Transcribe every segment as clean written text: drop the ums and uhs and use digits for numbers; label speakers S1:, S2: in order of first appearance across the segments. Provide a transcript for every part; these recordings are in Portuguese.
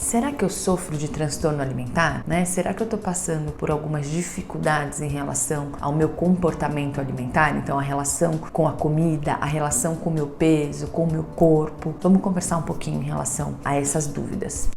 S1: será que eu sofro de transtorno alimentar? Né? Será que eu estou passando por algumas dificuldades em relação ao meu comportamento alimentar? Então, a relação com a comida, a relação com o meu peso, com o meu corpo. Vamos conversar um pouquinho em relação a essas dúvidas.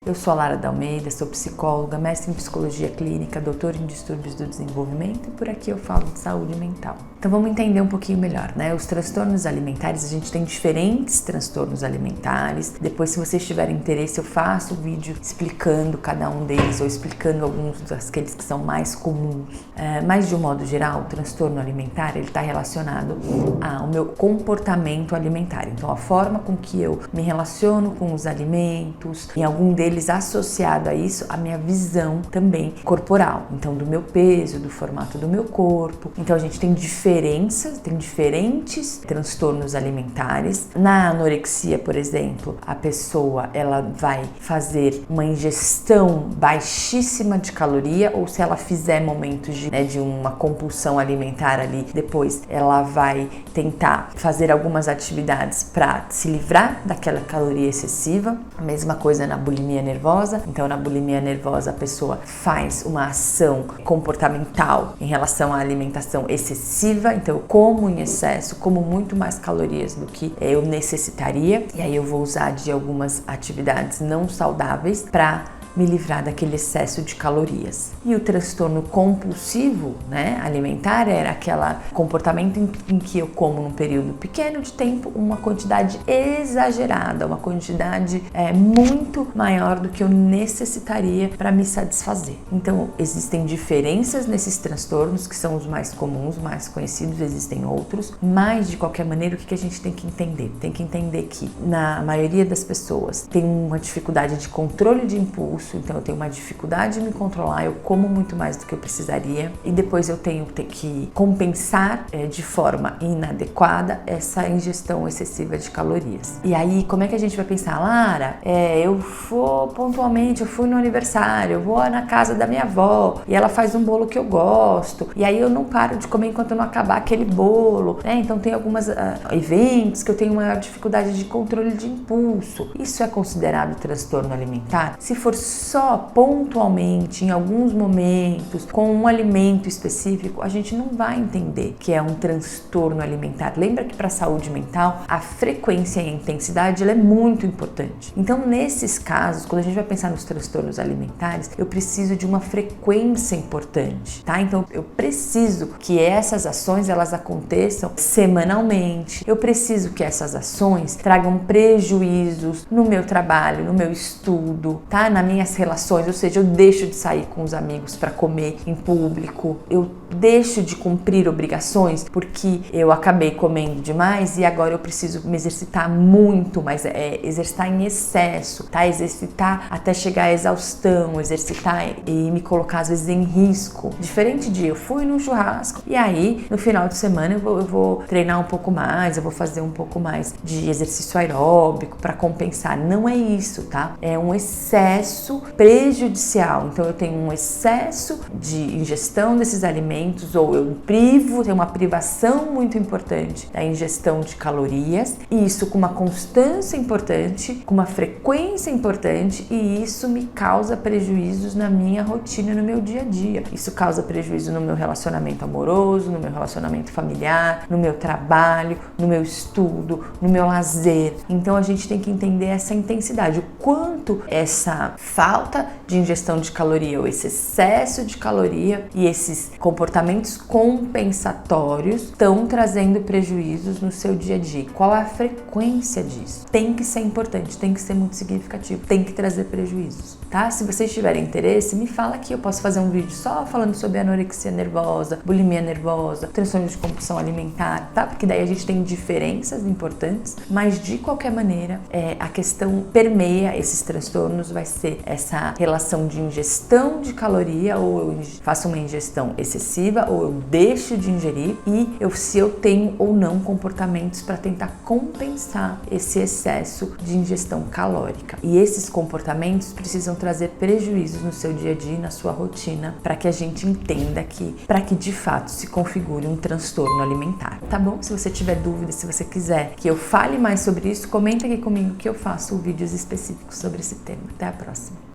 S1: Eu sou a Lara D'Almeida, sou psicóloga, mestre em psicologia clínica, doutora em distúrbios do desenvolvimento e por aqui eu falo de saúde mental. Então vamos entender um pouquinho melhor, né? Os transtornos alimentares, a gente tem diferentes transtornos alimentares. Depois, se vocês tiverem interesse, eu faço um vídeo explicando cada um deles ou explicando alguns daqueles que são mais comuns. Mas de um modo geral, o transtorno alimentar, ele está relacionado ao meu comportamento alimentar. Então a forma com que eu me relaciono com os alimentos, em algum deles associado a isso, a minha visão também corporal, então do meu peso, do formato do meu corpo. Então a gente tem diferenças, tem diferentes transtornos alimentares. Na anorexia, por exemplo, a pessoa ela vai fazer uma ingestão baixíssima de caloria, ou se ela fizer momentos de uma compulsão alimentar ali, depois ela vai tentar fazer algumas atividades para se livrar daquela caloria excessiva. A mesma coisa na bulimia nervosa. Então, na bulimia nervosa, a pessoa faz uma ação comportamental em relação à alimentação excessiva. Então, eu como em excesso, como muito mais calorias do que eu necessitaria. E aí eu vou usar de algumas atividades não saudáveis para me livrar daquele excesso de calorias. E o transtorno compulsivo, né, alimentar, era aquele comportamento em que eu como num período pequeno de tempo uma quantidade exagerada, uma quantidade muito maior do que eu necessitaria para me satisfazer. Então, existem diferenças nesses transtornos, que são os mais comuns, mais conhecidos, existem outros, mas de qualquer maneira, o que a gente tem que entender? Tem que entender que, na maioria das pessoas, tem uma dificuldade de controle de impulso. Então eu tenho uma dificuldade de me controlar, eu como muito mais do que eu precisaria e depois eu tenho que compensar de forma inadequada essa ingestão excessiva de calorias. E aí, como é que a gente vai pensar? Lara, eu vou pontualmente, eu fui no aniversário, eu vou na casa da minha avó e ela faz um bolo que eu gosto e aí eu não paro de comer enquanto eu não acabar aquele bolo, né? Então tem alguns eventos que eu tenho maior dificuldade de controle de impulso. Isso é considerado transtorno alimentar? Se for só pontualmente, em alguns momentos, com um alimento específico, a gente não vai entender que é um transtorno alimentar. Lembra que para a saúde mental, a frequência e a intensidade ela é muito importante. Então, nesses casos, quando a gente vai pensar nos transtornos alimentares, eu preciso de uma frequência importante, tá? Então, eu preciso que essas ações elas aconteçam semanalmente. Eu preciso que essas ações tragam prejuízos no meu trabalho, no meu estudo, tá? Na minhas relações, ou seja, eu deixo de sair com os amigos para comer em público, eu deixo de cumprir obrigações porque eu acabei comendo demais e agora eu preciso me exercitar muito, mas exercitar em excesso, tá? Exercitar até chegar à exaustão, exercitar e me colocar às vezes em risco. Diferente de eu fui num churrasco e aí no final de semana eu vou treinar um pouco mais, eu vou fazer um pouco mais de exercício aeróbico para compensar. Não é isso, tá? É um excesso prejudicial. Então eu tenho um excesso de ingestão desses alimentos ou eu privo, tenho uma privação muito importante da ingestão de calorias e isso com uma constância importante, com uma frequência importante e isso me causa prejuízos na minha rotina, no meu dia a dia. Isso causa prejuízo no meu relacionamento amoroso, no meu relacionamento familiar, no meu trabalho, no meu estudo, no meu lazer. Então a gente tem que entender essa intensidade, o quanto essa falta de ingestão de caloria ou esse excesso de caloria e esses comportamentos compensatórios estão trazendo prejuízos no seu dia a dia. Qual é a frequência disso? Tem que ser importante, tem que ser muito significativo, tem que trazer prejuízos, tá? Se vocês tiverem interesse, me fala aqui, eu posso fazer um vídeo só falando sobre anorexia nervosa, bulimia nervosa, transtorno de compulsão alimentar, tá? Porque daí a gente tem diferenças importantes, mas de qualquer maneira, a questão permeia esses transtornos, vai ser essa relação relação de ingestão de caloria, ou eu faço uma ingestão excessiva, ou eu deixo de ingerir, e se eu tenho ou não comportamentos para tentar compensar esse excesso de ingestão calórica. E esses comportamentos precisam trazer prejuízos no seu dia a dia e na sua rotina, para que a gente entenda que, para que de fato se configure um transtorno alimentar, tá bom? Se você tiver dúvida, se você quiser que eu fale mais sobre isso, comenta aqui comigo que eu faço vídeos específicos sobre esse tema. Até a próxima!